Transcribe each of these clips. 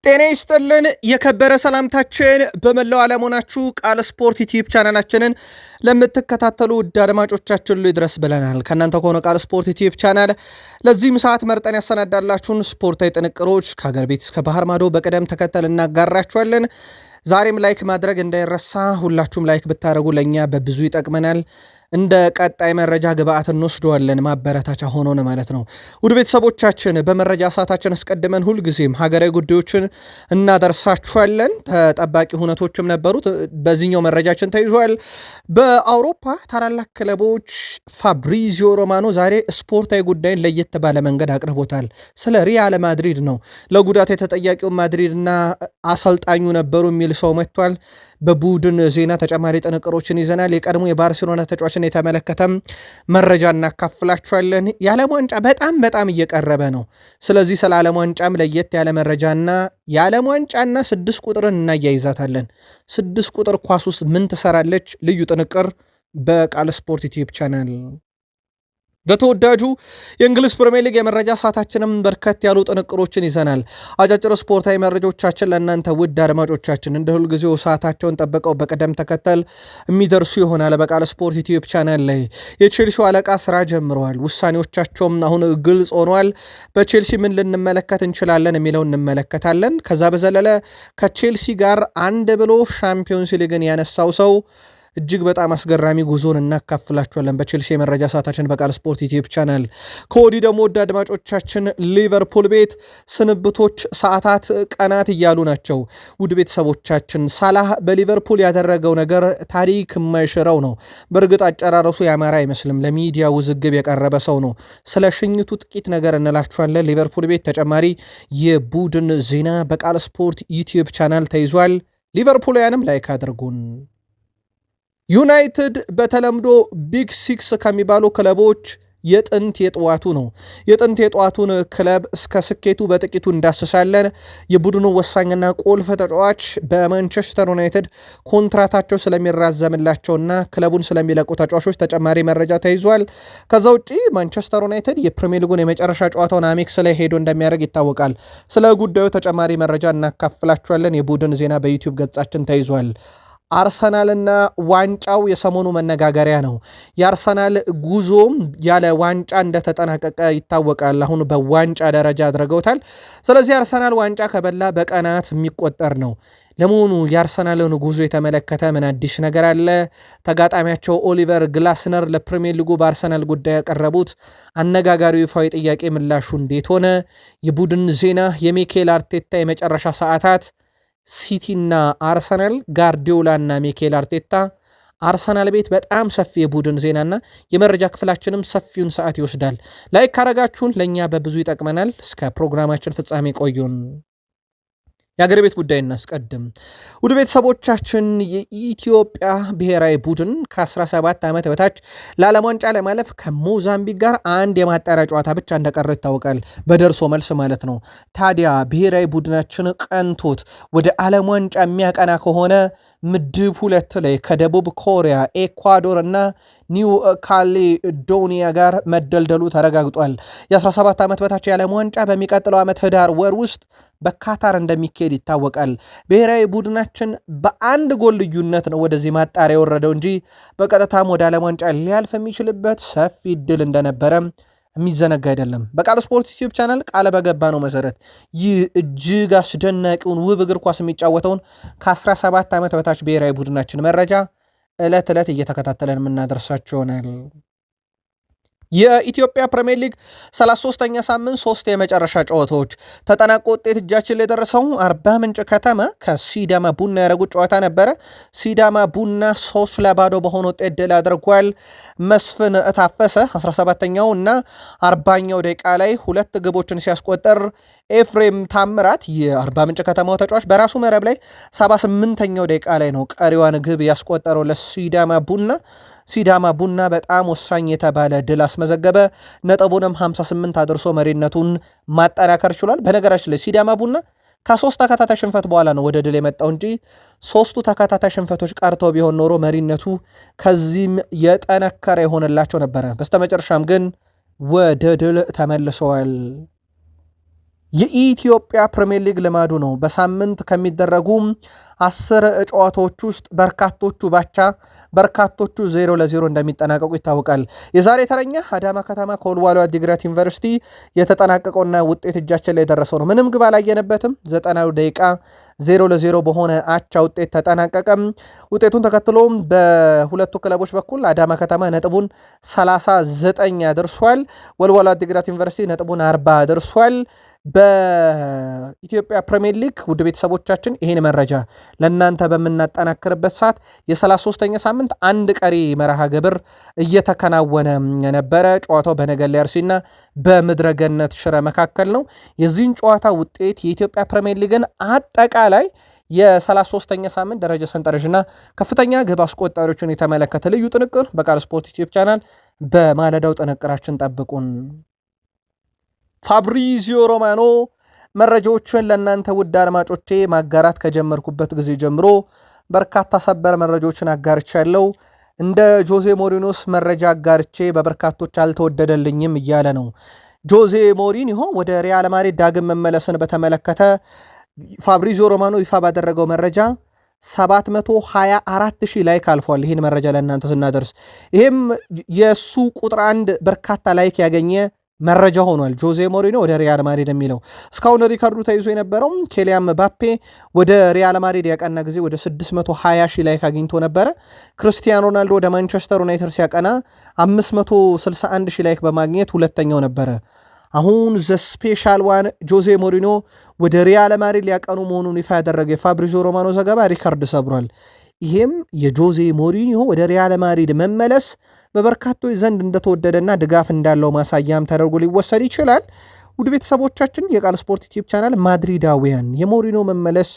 ጤና ይስጥልን የከበረ ሰላምታችን በመላው ዓለም ሆናችሁ ቃል ስፖርት ዩቲዩብ ቻናላችንን ለምትከታተሉ ውድ አድማጮቻችን ሁሉ ይድረስ ብለናል። ከእናንተ ከሆነ ቃል ስፖርት ዩቲዩብ ቻናል ለዚህም ሰዓት መርጠን ያሰናዳላችሁን ስፖርታዊ ጥንቅሮች ከሀገር ቤት እስከ ባህር ማዶ በቅደም ተከተል እናጋራችኋለን። ዛሬም ላይክ ማድረግ እንዳይረሳ፣ ሁላችሁም ላይክ ብታደርጉ ለእኛ በብዙ ይጠቅመናል። እንደ ቀጣይ መረጃ ግብአት እንወስደዋለን፣ ማበረታቻ ሆኖን ማለት ነው። ውድ ቤተሰቦቻችን በመረጃ ሰዓታችን አስቀድመን ሁልጊዜም ሀገራዊ ጉዳዮችን እናደርሳችኋለን። ተጠባቂ ሁነቶችም ነበሩት፣ በዚህኛው መረጃችን ተይዟል። በአውሮፓ ታላላቅ ክለቦች ፋብሪዚዮ ሮማኖ ዛሬ ስፖርታዊ ጉዳይን ለየት ባለ መንገድ አቅርቦታል። ስለ ሪያል ማድሪድ ነው። ለጉዳት የተጠያቂው ማድሪድና አሰልጣኙ ነበሩ የሚል ሰው መጥቷል። በቡድን ዜና ተጨማሪ ጥንቅሮችን ይዘናል። የቀድሞ የባርሴሎና ተጫዋችን የተመለከተም መረጃ እናካፍላችኋለን። የዓለም ዋንጫ በጣም እየቀረበ ነው። ስለዚህ ስለ ዓለም ዋንጫም ለየት ያለ መረጃና የዓለም ዋንጫና 6 ቁጥርን እናያይዛታለን። 6 ቁጥር ኳስ ውስጥ ምን ትሰራለች? ልዩ ጥንቅር በቃል ስፖርት ዩቲዩብ ቻናል። ለተወዳጁ የእንግሊዝ ፕሪሚየር ሊግ የመረጃ ሰዓታችንም በርከት ያሉ ጥንቅሮችን ይዘናል። አጫጭር ስፖርታዊ መረጃዎቻችን ለእናንተ ውድ አድማጮቻችን እንደ ሁልጊዜው ሰዓታቸውን ጠብቀው በቅደም ተከተል የሚደርሱ ይሆናል። በቃል ስፖርት ዩቲዩብ ቻናል ላይ የቼልሲው አለቃ ስራ ጀምረዋል። ውሳኔዎቻቸውም አሁን ግልጽ ሆኗል። በቼልሲ ምን ልንመለከት እንችላለን የሚለው እንመለከታለን። ከዛ በዘለለ ከቼልሲ ጋር አንድ ብሎ ሻምፒዮንስ ሊግን ያነሳው ሰው እጅግ በጣም አስገራሚ ጉዞን እናካፍላችኋለን በቼልሲ የመረጃ ሰዓታችን በቃል ስፖርት ዩቲዩብ ቻናል። ከወዲህ ደግሞ ወደ አድማጮቻችን ሊቨርፑል ቤት ስንብቶች ሰዓታት፣ ቀናት እያሉ ናቸው። ውድ ቤተሰቦቻችን ሳላህ በሊቨርፑል ያደረገው ነገር ታሪክ የማይሽረው ነው። በእርግጥ አጨራረሱ ያማረ አይመስልም። ለሚዲያ ውዝግብ የቀረበ ሰው ነው። ስለ ሽኝቱ ጥቂት ነገር እንላችኋለን። ሊቨርፑል ቤት ተጨማሪ የቡድን ዜና በቃል ስፖርት ዩቲዩብ ቻናል ተይዟል። ሊቨርፑልያንም ላይክ አድርጉን። ዩናይትድ በተለምዶ ቢግ ሲክስ ከሚባሉ ክለቦች የጥንት የጠዋቱ ነው። የጥንት የጠዋቱን ክለብ እስከ ስኬቱ በጥቂቱ እንዳስሳለን። የቡድኑ ወሳኝና ቁልፍ ተጫዋች በማንቸስተር ዩናይትድ ኮንትራታቸው ስለሚራዘምላቸውና ክለቡን ስለሚለቁ ተጫዋቾች ተጨማሪ መረጃ ተይዟል። ከዛ ውጪ ማንቸስተር ዩናይትድ የፕሪሚየር ሊጉን የመጨረሻ ጨዋታውን አሜክስ ላይ ሄዶ እንደሚያደርግ ይታወቃል። ስለ ጉዳዩ ተጨማሪ መረጃ እናካፍላችኋለን። የቡድን ዜና በዩቲዩብ ገጻችን ተይዟል። አርሰናልና ዋንጫው የሰሞኑ መነጋገሪያ ነው። የአርሰናል ጉዞም ያለ ዋንጫ እንደተጠናቀቀ ይታወቃል። አሁን በዋንጫ ደረጃ አድርገውታል። ስለዚህ አርሰናል ዋንጫ ከበላ በቀናት የሚቆጠር ነው። ለመሆኑ የአርሰናልን ጉዞ የተመለከተ ምን አዲስ ነገር አለ? ተጋጣሚያቸው ኦሊቨር ግላስነር ለፕሪሚየር ሊጉ በአርሰናል ጉዳይ ያቀረቡት አነጋጋሪው ይፋዊ ጥያቄ ምላሹ እንዴት ሆነ? የቡድን ዜና፣ የሚኬል አርቴታ የመጨረሻ ሰዓታት፣ ሲቲና አርሰናል፣ ጋርዲዮላና ሚኬል አርቴታ። አርሰናል ቤት በጣም ሰፊ የቡድን ዜናና የመረጃ ክፍላችንም ሰፊውን ሰዓት ይወስዳል። ላይክ ካረጋችሁን ለእኛ በብዙ ይጠቅመናል። እስከ ፕሮግራማችን ፍጻሜ ቆዩን። የአገር ቤት ጉዳይ እናስቀድም። ውድ ቤተሰቦቻችን የኢትዮጵያ ብሔራዊ ቡድን ከ17 ዓመት በታች ለዓለም ዋንጫ ለማለፍ ከሞዛምቢክ ጋር አንድ የማጣሪያ ጨዋታ ብቻ እንደቀረው ይታወቃል። በደርሶ መልስ ማለት ነው። ታዲያ ብሔራዊ ቡድናችን ቀንቶት ወደ ዓለም ዋንጫ የሚያቀና ከሆነ ምድብ 2 ላይ ከደቡብ ኮሪያ፣ ኤኳዶር እና ኒው ካሌዶኒያ ጋር መደልደሉ ተረጋግጧል። የ17 ዓመት በታች የዓለም ዋንጫ በሚቀጥለው ዓመት ህዳር ወር ውስጥ በካታር እንደሚካሄድ ይታወቃል። ብሔራዊ ቡድናችን በአንድ ጎል ልዩነት ነው ወደዚህ ማጣሪያ የወረደው እንጂ በቀጥታም ወደ ዓለም ዋንጫ ሊያልፍ የሚችልበት ሰፊ እድል እንደነበረ የሚዘነጋ አይደለም። በቃል ስፖርት ዩቲዩብ ቻናል ቃል በገባ ነው መሰረት ይህ እጅግ አስደናቂውን ውብ እግር ኳስ የሚጫወተውን ከ17 ዓመት በታች ብሔራዊ ቡድናችን መረጃ ዕለት ዕለት እየተከታተለን የምናደርሳቸው ይሆናል። የኢትዮጵያ ፕሪሚየር ሊግ 33ኛ ሳምንት 3 የመጨረሻ ጨዋታዎች ተጠናቆ ውጤት እጃችን ላይ ደረሰው። አርባ ምንጭ ከተማ ከሲዳማ ቡና ያደረጉት ጨዋታ ነበረ። ሲዳማ ቡና 3-0 በሆነ ውጤት ድል አድርጓል። መስፍን እታፈሰ 17ኛው እና 40ኛው ደቂቃ ላይ 2 ግቦችን ሲያስቆጠር ኤፍሬም ታምራት የአርባ ምንጭ ከተማው ተጫዋች በራሱ መረብ ላይ 78ኛው ደቂቃ ላይ ነው ቀሪዋን ግብ ያስቆጠረው ለሲዳማ ቡና። ሲዳማ ቡና በጣም ወሳኝ የተባለ ድል አስመዘገበ። ነጥቡንም 58 አድርሶ መሪነቱን ማጠናከር ችሏል። በነገራችን ላይ ሲዳማ ቡና ከ3 ተከታታይ ሽንፈት በኋላ ነው ወደ ድል የመጣው እንጂ 3ቱ ተከታታይ ሽንፈቶች ቀርተው ቢሆን ኖሮ መሪነቱ ከዚህም የጠነከረ የሆነላቸው ነበረ። በስተመጨረሻም ግን ወደ ድል ተመልሰዋል። የኢትዮጵያ ፕሪሚየር ሊግ ልማዱ ነው። በሳምንት ከሚደረጉ 10 ጨዋታዎች ውስጥ በርካቶቹ ባቻ በርካቶቹ 0-0 እንደሚጠናቀቁ ይታወቃል። የዛሬ ተረኛ አዳማ ከተማ ከወልዋሎ ዓዲግራት ዩኒቨርሲቲ የተጠናቀቀውና ውጤት እጃችን ላይ የደረሰው ነው። ምንም ግብ አላየነበትም። 90 ደቂቃ 0-0 በሆነ አቻ ውጤት ተጠናቀቀም። ውጤቱን ተከትሎ በሁለቱ ክለቦች በኩል አዳማ ከተማ ነጥቡን 39 አድርሷል። ወልዋሎ ዓዲግራት ዩኒቨርሲቲ ነጥቡን 40 አድርሷል። በኢትዮጵያ ፕሪሚየር ሊግ ውድ ቤተሰቦቻችን ይህን መረጃ ለእናንተ በምናጠናክርበት ሰዓት የ33ኛ ሳምንት አንድ ቀሪ መርሃ ግብር እየተከናወነ ነበረ። ጨዋታው በነገሌ አርሲና በምድረገነት ሽረ መካከል ነው። የዚህን ጨዋታ ውጤት የኢትዮጵያ ፕሪሚየር ሊግን አጠቃላይ የ33ኛ ሳምንት ደረጃ ሰንጠረዥና ከፍተኛ ግብ አስቆጣሪዎችን የተመለከተ ልዩ ጥንቅር በቃል ስፖርት ዩቲዩብ ቻናል በማለዳው ጥንቅራችን ጠብቁን። ፋብሪዚዮ ሮማኖ መረጃዎችን ለእናንተ ውድ አድማጮቼ ማጋራት ከጀመርኩበት ጊዜ ጀምሮ በርካታ ሰበር መረጃዎችን አጋርቻለሁ። እንደ ጆዜ ሞሪኖስ መረጃ አጋርቼ በበርካቶች አልተወደደልኝም እያለ ነው። ጆዜ ሞሪኒሆ ወደ ሪያል ማድሪድ ዳግም መመለስን በተመለከተ ፋብሪዚዮ ሮማኖ ይፋ ባደረገው መረጃ 724,000 ላይክ አልፏል። ይህን መረጃ ለእናንተ ስናደርስ ይህም የእሱ ቁጥር አንድ በርካታ ላይክ ያገኘ መረጃ ሆኗል። ጆዜ ሞሪኖ ወደ ሪያል ማድሪድ የሚለው እስካሁን ሪካርዱ ተይዞ የነበረው ኬሊያን ምባፔ ወደ ሪያል ማድሪድ ያቀና ጊዜ ወደ 620,000 ላይክ አግኝቶ ነበረ። ክርስቲያኖ ሮናልዶ ወደ ማንቸስተር ዩናይትድ ሲያቀና 561,000 ላይክ በማግኘት ሁለተኛው ነበረ። አሁን ዘ ስፔሻል ዋን ጆዜ ሞሪኖ ወደ ሪያል ማድሪድ ሊያቀኑ መሆኑን ይፋ ያደረገ የፋብሪዚዮ ሮማኖ ዘገባ ሪካርድ ሰብሯል። ይሄም የጆዜ ሞሪኒሆ ወደ ሪያል ማድሪድ መመለስ በበርካቶች ዘንድ እንደተወደደና ድጋፍ እንዳለው ማሳያም ተደርጎ ሊወሰድ ይችላል። ውድ ቤተሰቦቻችን የቃል ስፖርት ዩቲዩብ ቻናል ማድሪዳውያን የሞሪኖ መመለስ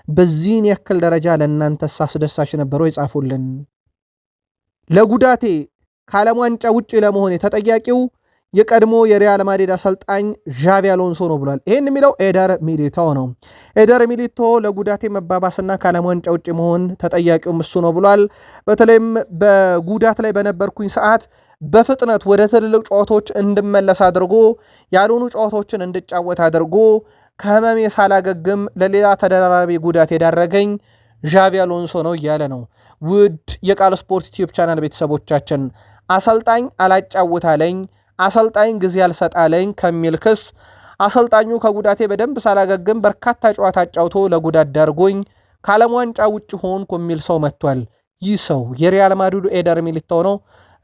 በዚህን ያክል ደረጃ ለእናንተስ አስደሳች ነበረው? ይጻፉልን። ለጉዳቴ ከዓለም ዋንጫ ውጭ ለመሆን ተጠያቂው የቀድሞ የሪያል ማድሪድ አሰልጣኝ ዣቪ አሎንሶ ነው ብሏል። ይህን የሚለው ኤደር ሚሊታው ነው። ኤደር ሚሊቶ ለጉዳቴ መባባስና ከዓለም ዋንጫ ውጭ መሆን ተጠያቂውም እሱ ነው ብሏል። በተለይም በጉዳት ላይ በነበርኩኝ ሰዓት በፍጥነት ወደ ትልልቅ ጨዋታዎች እንድመለስ አድርጎ ያልሆኑ ጨዋታዎችን እንድጫወት አድርጎ ከህመሜ ሳላገግም ለሌላ ተደራራቢ ጉዳት የዳረገኝ ዣቪ አሎንሶ ነው እያለ ነው። ውድ የቃል ስፖርት ዩቲዩብ ቻናል ቤተሰቦቻችን አሰልጣኝ አላጫውታለኝ አሰልጣኝ ጊዜ አልሰጣለኝ ከሚል ክስ አሰልጣኙ ከጉዳቴ በደንብ ሳላገግም በርካታ ጨዋታ አጫውቶ ለጉዳት ዳርጎኝ ከዓለም ዋንጫ ውጭ ሆንኩ የሚል ሰው መጥቷል። ይህ ሰው የሪያል ማድሪዱ ኤደር ሚሊታው ነው።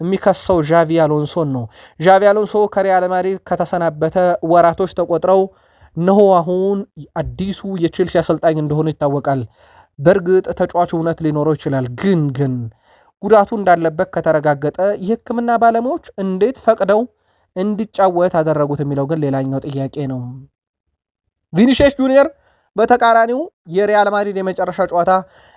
የሚከሰው ዣቪ አሎንሶን ነው። ዣቪ አሎንሶ ከሪያል ማድሪድ ከተሰናበተ ወራቶች ተቆጥረው እነሆ አሁን አዲሱ የቼልሲ አሰልጣኝ እንደሆነ ይታወቃል። በእርግጥ ተጫዋቹ እውነት ሊኖረው ይችላል። ግን ጉዳቱ እንዳለበት ከተረጋገጠ የሕክምና ባለሙያዎች እንዴት ፈቅደው እንዲጫወት አደረጉት የሚለው ግን ሌላኛው ጥያቄ ነው። ቪኒሲየስ ጁኒየር በተቃራኒው የሪያል ማድሪድ የመጨረሻ ጨዋታ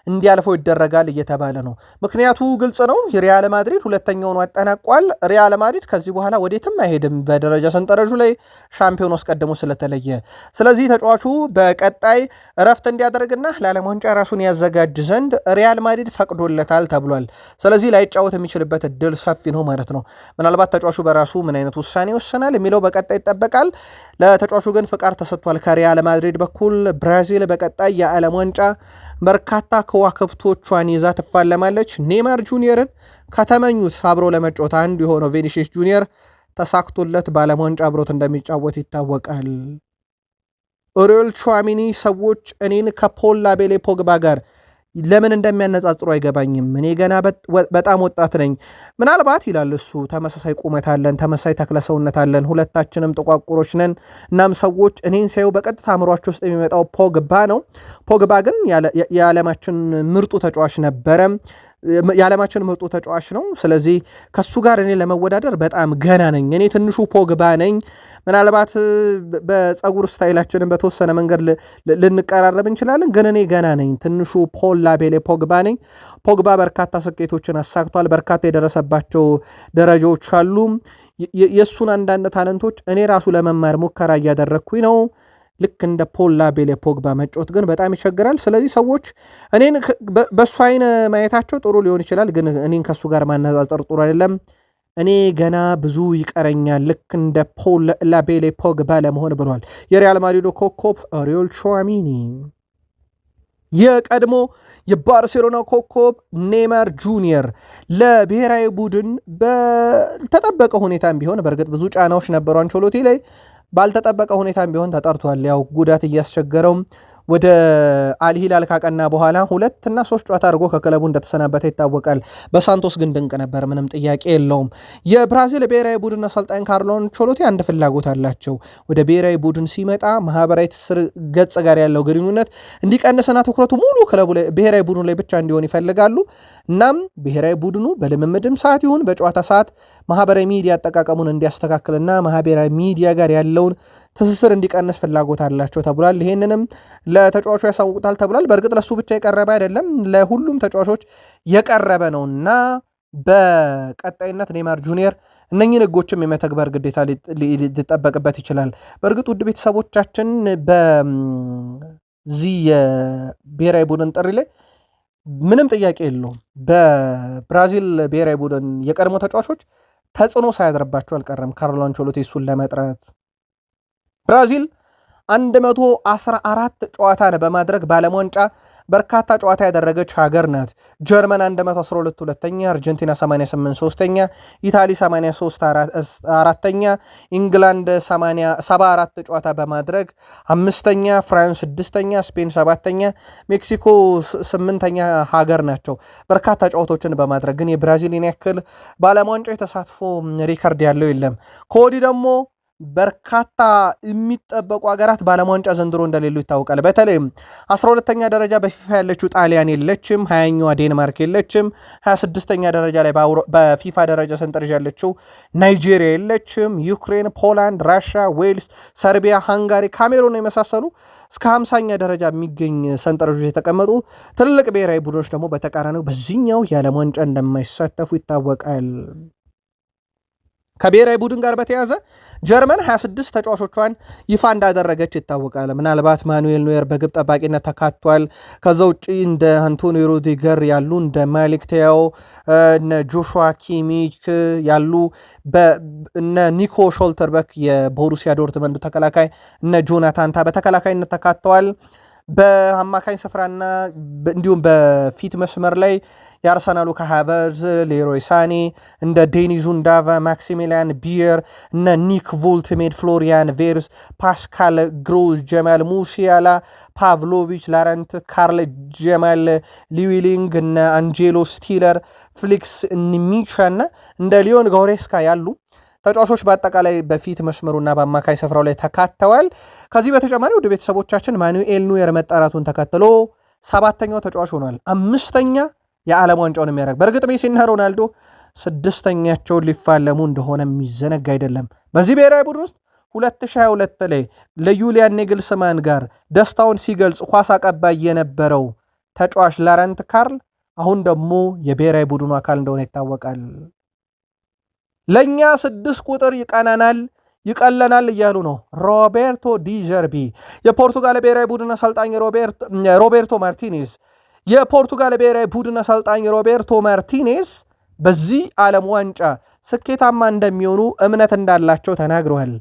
እንዲያልፈው ይደረጋል እየተባለ ነው። ምክንያቱ ግልጽ ነው። የሪያል ማድሪድ ሁለተኛውን አጠናቋል። ሪያል ማድሪድ ከዚህ በኋላ ወዴትም አይሄድም በደረጃ ሰንጠረዡ ላይ ሻምፒዮን አስቀድሞ ስለተለየ። ስለዚህ ተጫዋቹ በቀጣይ እረፍት እንዲያደርግና ለዓለም ዋንጫ ራሱን ያዘጋጅ ዘንድ ሪያል ማድሪድ ፈቅዶለታል ተብሏል። ስለዚህ ላይጫወት የሚችልበት እድል ሰፊ ነው ማለት ነው። ምናልባት ተጫዋቹ በራሱ ምን አይነት ውሳኔ ይወሰናል የሚለው በቀጣይ ይጠበቃል። ለተጫዋቹ ግን ፍቃድ ተሰጥቷል ከሪያል ማድሪድ በኩል። ብራዚል በቀጣይ የዓለም ዋንጫ በርካታ ከዋክብቶቿን ይዛ ትፋለማለች። ኔይማር ጁኒየርን ከተመኙት አብሮ ለመጫወት አንዱ የሆነው ቪኒሲየስ ጁኒየር ተሳክቶለት በዓለም ዋንጫ አብሮት እንደሚጫወት ይታወቃል። ኦሪዮል ቹዋሚኒ ሰዎች እኔን ከፖል ላቤሌ ፖግባ ጋር ለምን እንደሚያነጻጽሩ አይገባኝም። እኔ ገና በጣም ወጣት ነኝ። ምናልባት ይላል እሱ ተመሳሳይ ቁመት አለን፣ ተመሳሳይ ተክለሰውነት አለን፣ ሁለታችንም ጥቋቁሮች ነን። እናም ሰዎች እኔን ሳዩ በቀጥታ አእምሯቸው ውስጥ የሚመጣው ፖግባ ነው። ፖግባ ግን የዓለማችን ምርጡ ተጫዋች ነበረ። የዓለማችን ምርጡ ተጫዋች ነው። ስለዚህ ከሱ ጋር እኔ ለመወዳደር በጣም ገና ነኝ። እኔ ትንሹ ፖግባ ነኝ። ምናልባት በፀጉር ስታይላችንን በተወሰነ መንገድ ልንቀራረብ እንችላለን፣ ግን እኔ ገና ነኝ። ትንሹ ፖል ላቤሌ ፖግባ ነኝ። ፖግባ በርካታ ስኬቶችን አሳክቷል። በርካታ የደረሰባቸው ደረጃዎች አሉ። የእሱን አንዳንድ ታለንቶች እኔ ራሱ ለመማር ሙከራ እያደረግኩኝ ነው። ልክ እንደ ፖል ላቤሌ ፖግባ መጫወት ግን በጣም ይቸግራል። ስለዚህ ሰዎች እኔን በእሱ አይን ማየታቸው ጥሩ ሊሆን ይችላል፣ ግን እኔን ከእሱ ጋር ማነጻጸር ጥሩ አይደለም። እኔ ገና ብዙ ይቀረኛል ልክ እንደ ፖል ላቤሌ ፖግባ ለመሆን ብሏል የሪያል ማድሪድ ኮከብ አሪዮል ቹዋሚኒ። የቀድሞ የባርሴሎና ኮከብ ኔይማር ጁኒየር ለብሔራዊ ቡድን ባልተጠበቀ ሁኔታም ቢሆን በእርግጥ ብዙ ጫናዎች ነበሩ አንቸሎቲ ላይ ባልተጠበቀ ሁኔታም ቢሆን ተጠርቷል። ያው ጉዳት እያስቸገረው ወደ አልሂላል ካቀና በኋላ 2 እና 3 ጨዋታ አድርጎ ከክለቡ እንደተሰናበተ ይታወቃል። በሳንቶስ ግን ድንቅ ነበር፣ ምንም ጥያቄ የለውም። የብራዚል ብሔራዊ ቡድን አሰልጣኝ ካርሎ አንቸሎቲ አንድ ፍላጎት አላቸው። ወደ ብሔራዊ ቡድን ሲመጣ ማህበራዊ ትስስር ገጽ ጋር ያለው ግንኙነት እንዲቀንስና ትኩረቱ ሙሉ ክለቡ ላይ ብሔራዊ ቡድኑ ላይ ብቻ እንዲሆን ይፈልጋሉ። እናም ብሔራዊ ቡድኑ በልምምድም ሰዓት ይሁን በጨዋታ ሰዓት ማህበራዊ ሚዲያ አጠቃቀሙን እንዲያስተካክልና ማህበራዊ ሚዲያ ጋር ያለውን ትስስር እንዲቀንስ ፍላጎት አላቸው ተብሏል። ይሄንንም ለተጫዋቹ ያሳውቁታል ተብሏል። በእርግጥ ለሱ ብቻ የቀረበ አይደለም፣ ለሁሉም ተጫዋቾች የቀረበ ነውና በቀጣይነት ኔይማር ጁኒየር እነኚህን ህጎችም የመተግበር ግዴታ ሊጠበቅበት ይችላል። በእርግጥ ውድ ቤተሰቦቻችን በዚህ የብሔራዊ ቡድን ጥሪ ላይ ምንም ጥያቄ የለውም በብራዚል ብሔራዊ ቡድን የቀድሞ ተጫዋቾች ተጽዕኖ ሳያድርባቸው አልቀረም ካርሎ አንቸሎቲ እሱን ለመጥራት። ብራዚል 114 ጨዋታን በማድረግ በዓለም ዋንጫ በርካታ ጨዋታ ያደረገች ሀገር ናት። ጀርመን 112 ሁለተኛ፣ አርጀንቲና 88 ሶስተኛ፣ ኢታሊ 83 አራተኛ፣ ኢንግላንድ 74 ጨዋታ በማድረግ አምስተኛ፣ ፍራንስ 6ኛ፣ ስፔን 7ኛ፣ ሜክሲኮ 8ኛ ሀገር ናቸው በርካታ ጨዋታዎችን በማድረግ ግን የብራዚልን ያክል በዓለም ዋንጫ የተሳትፎ ሪከርድ ያለው የለም። ከወዲህ ደግሞ በርካታ የሚጠበቁ ሀገራት በዓለም ዋንጫ ዘንድሮ እንደሌሉ ይታወቃል። በተለይም 12ኛ ደረጃ በፊፋ ያለችው ጣሊያን የለችም፣ 20ኛዋ ዴንማርክ የለችም፣ 26ኛ ደረጃ ላይ በፊፋ ደረጃ ሰንጠረዥ ያለችው ናይጄሪያ የለችም፣ ዩክሬን፣ ፖላንድ፣ ራሽያ፣ ዌልስ፣ ሰርቢያ፣ ሃንጋሪ፣ ካሜሩን የመሳሰሉ እስከ 50ኛ ደረጃ የሚገኝ ሰንጠረዥ የተቀመጡ ትልቅ ብሔራዊ ቡድኖች ደግሞ በተቃራኒው በዚህኛው የዓለም ዋንጫ እንደማይሳተፉ ይታወቃል። ከብሔራዊ ቡድን ጋር በተያዘ ጀርመን 26 ተጫዋቾቿን ይፋ እንዳደረገች ይታወቃል። ምናልባት ማኑኤል ኖየር በግብ ጠባቂነት ተካቷል። ከዛ ውጭ እንደ አንቶኒዮ ሩዲገር ያሉ እንደ ማሊክ ቴያው እነ ጆሹዋ ኪሚች ያሉ እነ ኒኮ ሾልተርበክ የቦሩሲያ ዶርትመንዱ ተከላካይ እነ ጆናታን ታ በተከላካይነት ተካተዋል። በአማካኝ ስፍራና እንዲሁም በፊት መስመር ላይ የአርሰናሉ ካሃቨርዝ፣ ሌሮይ ሳኔ፣ እንደ ዴኒዝ ኡንዳቫ፣ ማክሲሚሊያን ቢየር፣ እነ ኒክ ቮልትሜድ፣ ፍሎሪያን ቬርስ፣ ፓስካል ግሮዝ፣ ጀማል ሙሲያላ፣ ፓቭሎቪች፣ ላረንት ካርል፣ ጀማል ሊዊሊንግ፣ እነ አንጄሎ ስቲለር፣ ፍሊክስ ኒሚቻ እና እንደ ሊዮን ጎሬስካ ያሉ ተጫዋቾች በአጠቃላይ በፊት መስመሩና በአማካይ ስፍራው ላይ ተካተዋል። ከዚህ በተጨማሪ ወደ ቤተሰቦቻችን ማኑኤል ኑየር መጣራቱን ተከትሎ 7ኛው ተጫዋች ሆኗል። 5ኛ የዓለም ዋንጫውን የሚያደርግ በእርግጥ ሜሲና ሮናልዶ 6ኛቸውን ሊፋለሙ እንደሆነ የሚዘነጋ አይደለም። በዚህ ብሔራዊ ቡድን ውስጥ 2022 ላይ ለዩሊያን ኔግልስማን ጋር ደስታውን ሲገልጽ ኳስ አቀባይ የነበረው ተጫዋች ላረንት ካርል አሁን ደግሞ የብሔራዊ ቡድኑ አካል እንደሆነ ይታወቃል። ለእኛ 6 ቁጥር ይቀናናል ይቀለናል እያሉ ነው ሮቤርቶ ዲዘርቢ። የፖርቱጋል ብሔራዊ ቡድን አሰልጣኝ ሮቤርቶ ማርቲኔዝ የፖርቱጋል ብሔራዊ ቡድን አሰልጣኝ ሮቤርቶ ማርቲኔዝ በዚህ ዓለም ዋንጫ ስኬታማ እንደሚሆኑ እምነት እንዳላቸው ተናግረዋል።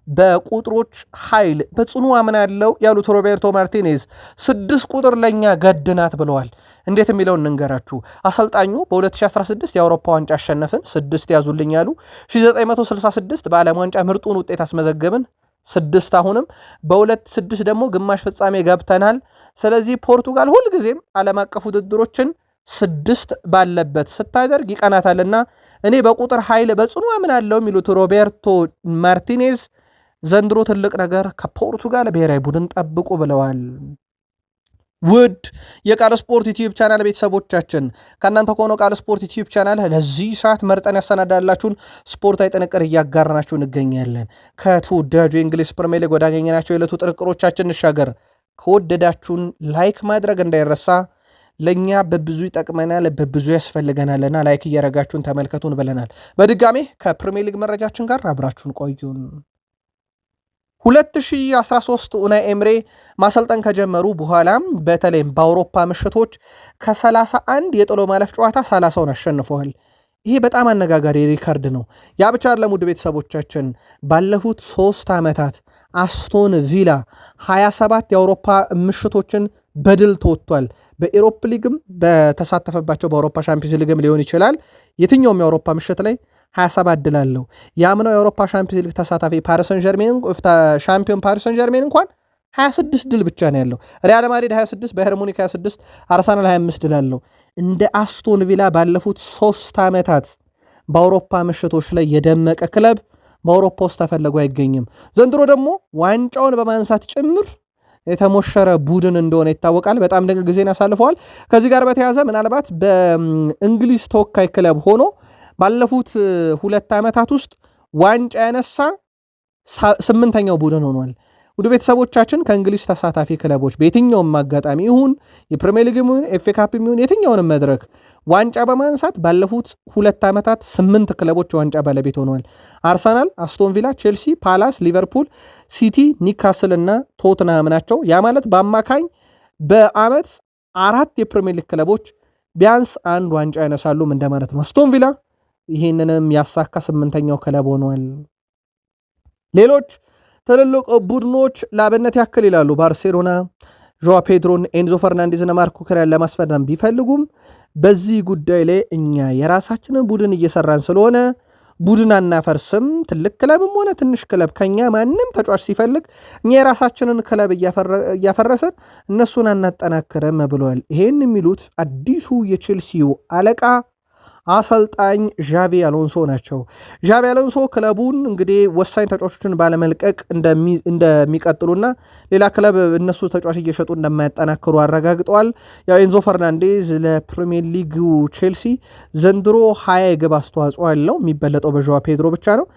በቁጥሮች ኃይል በጽኑ አምናለው ያሉት ሮቤርቶ ማርቲኔዝ 6 ቁጥር ለኛ ገድናት ብለዋል። እንዴት የሚለውን እንንገራችሁ። አሰልጣኙ በ2016 የአውሮፓ ዋንጫ አሸነፍን 6 ያዙልኝ ያሉ፣ 1966 በዓለም ዋንጫ ምርጡን ውጤት አስመዘገብን 6፣ አሁንም በ26 ደግሞ ግማሽ ፍጻሜ ገብተናል። ስለዚህ ፖርቱጋል ሁልጊዜም ዓለም አቀፍ ውድድሮችን 6 ባለበት ስታደርግ ይቀናታልና እኔ በቁጥር ኃይል በጽኑ አምናለው የሚሉት ሮቤርቶ ማርቲኔዝ ዘንድሮ ትልቅ ነገር ከፖርቱጋል ብሔራዊ ቡድን ጠብቁ ብለዋል። ውድ የቃል ስፖርት ዩቲዩብ ቻናል ቤተሰቦቻችን ከእናንተ ከሆነው ቃል ስፖርት ዩቲዩብ ቻናል ለዚህ ሰዓት መርጠን ያሰናዳላችሁን ስፖርታዊ ጥንቅር እያጋርናችሁ እንገኛለን። ከተወዳጁ የእንግሊዝ ፕሪሚየር ሊግ ወዳገኘናቸው የዕለቱ ጥንቅሮቻችን እንሻገር። ከወደዳችሁን ላይክ ማድረግ እንዳይረሳ፣ ለእኛ በብዙ ይጠቅመናል፣ በብዙ ያስፈልገናልና ላይክ እያረጋችሁን ተመልከቱን ብለናል። በድጋሜ ከፕሪሚየር ሊግ መረጃችን ጋር አብራችሁን ቆዩን። 2013 ኡናይ ኤምሬ ማሰልጠን ከጀመሩ በኋላም በተለይም በአውሮፓ ምሽቶች ከ31 የጥሎ ማለፍ ጨዋታ 30ውን አሸንፈዋል። ይሄ በጣም አነጋጋሪ ሪካርድ ነው። ያ ብቻ አይደለም ውድ ቤተሰቦቻችን፣ ባለፉት 3 ዓመታት አስቶን ቪላ 27 የአውሮፓ ምሽቶችን በድል ተወጥቷል። በኤሮፕ ሊግም በተሳተፈባቸው በአውሮፓ ሻምፒዮንስ ሊግም ሊሆን ይችላል። የትኛውም የአውሮፓ ምሽት ላይ 27 ድል አለው። ያምናው የአውሮፓ ሻምፒዮንስ ሊግ ተሳታፊ ሻምፒዮን ፓሪስ ሰን ጀርሜን እንኳን 26 ድል ብቻ ነው ያለው። ሪያል ማድሪድ 26፣ ባየር ሙኒክ 26፣ አርሰናል 25 ድል አለው። እንደ አስቶን ቪላ ባለፉት 3 ዓመታት በአውሮፓ ምሽቶች ላይ የደመቀ ክለብ በአውሮፓ ውስጥ ተፈልጎ አይገኝም። ዘንድሮ ደግሞ ዋንጫውን በማንሳት ጭምር የተሞሸረ ቡድን እንደሆነ ይታወቃል። በጣም ድንቅ ጊዜን ያሳልፈዋል። ከዚህ ጋር በተያያዘ ምናልባት በእንግሊዝ ተወካይ ክለብ ሆኖ ባለፉት 2 ዓመታት ውስጥ ዋንጫ ያነሳ 8ኛው ቡድን ሆኗል። ውድ ቤተሰቦቻችን ከእንግሊዝ ተሳታፊ ክለቦች በየትኛውም አጋጣሚ ይሁን የፕሪሚየር ሊግ ይሁን ኤፍ ኤ ካፕ ይሁን የትኛውንም መድረክ ዋንጫ በማንሳት ባለፉት 2 ዓመታት 8 ክለቦች ዋንጫ ባለቤት ሆነዋል። አርሰናል፣ አስቶን ቪላ፣ ቼልሲ፣ ፓላስ፣ ሊቨርፑል፣ ሲቲ፣ ኒካስል እና ቶትናም ናቸው። ያ ማለት በአማካኝ በአመት 4 የፕሪሚየር ሊግ ክለቦች ቢያንስ አንድ ዋንጫ ያነሳሉም እንደማለት ነው። አስቶን ቪላ ይህንንም ያሳካ 8ኛው ክለብ ሆኗል። ሌሎች ትልልቅ ቡድኖች ለአብነት ያክል ይላሉ ባርሴሎና ዦዋ ፔድሮን፣ ኤንዞ ፈርናንዴዝና ማርኮ ኩሬያን ለማስፈረም ቢፈልጉም በዚህ ጉዳይ ላይ እኛ የራሳችንን ቡድን እየሰራን ስለሆነ ቡድን አናፈርስም፣ ትልቅ ክለብም ሆነ ትንሽ ክለብ ከኛ ማንም ተጫዋች ሲፈልግ እኛ የራሳችንን ክለብ እያፈረሰን እነሱን አናጠናክርም ብለዋል። ይሄን የሚሉት አዲሱ የቼልሲው አለቃ አሰልጣኝ ዣቪ አሎንሶ ናቸው። ዣቪ አሎንሶ ክለቡን እንግዲህ ወሳኝ ተጫዋቾችን ባለመልቀቅ እንደሚቀጥሉና ሌላ ክለብ እነሱ ተጫዋች እየሸጡ እንደማያጠናክሩ አረጋግጠዋል። ያው ኤንዞ ፈርናንዴዝ ለፕሪሚየር ሊጉ ቼልሲ ዘንድሮ 20 የግብ አስተዋጽኦ ያለው የሚበለጠው በዦዋ ፔድሮ ብቻ ነው።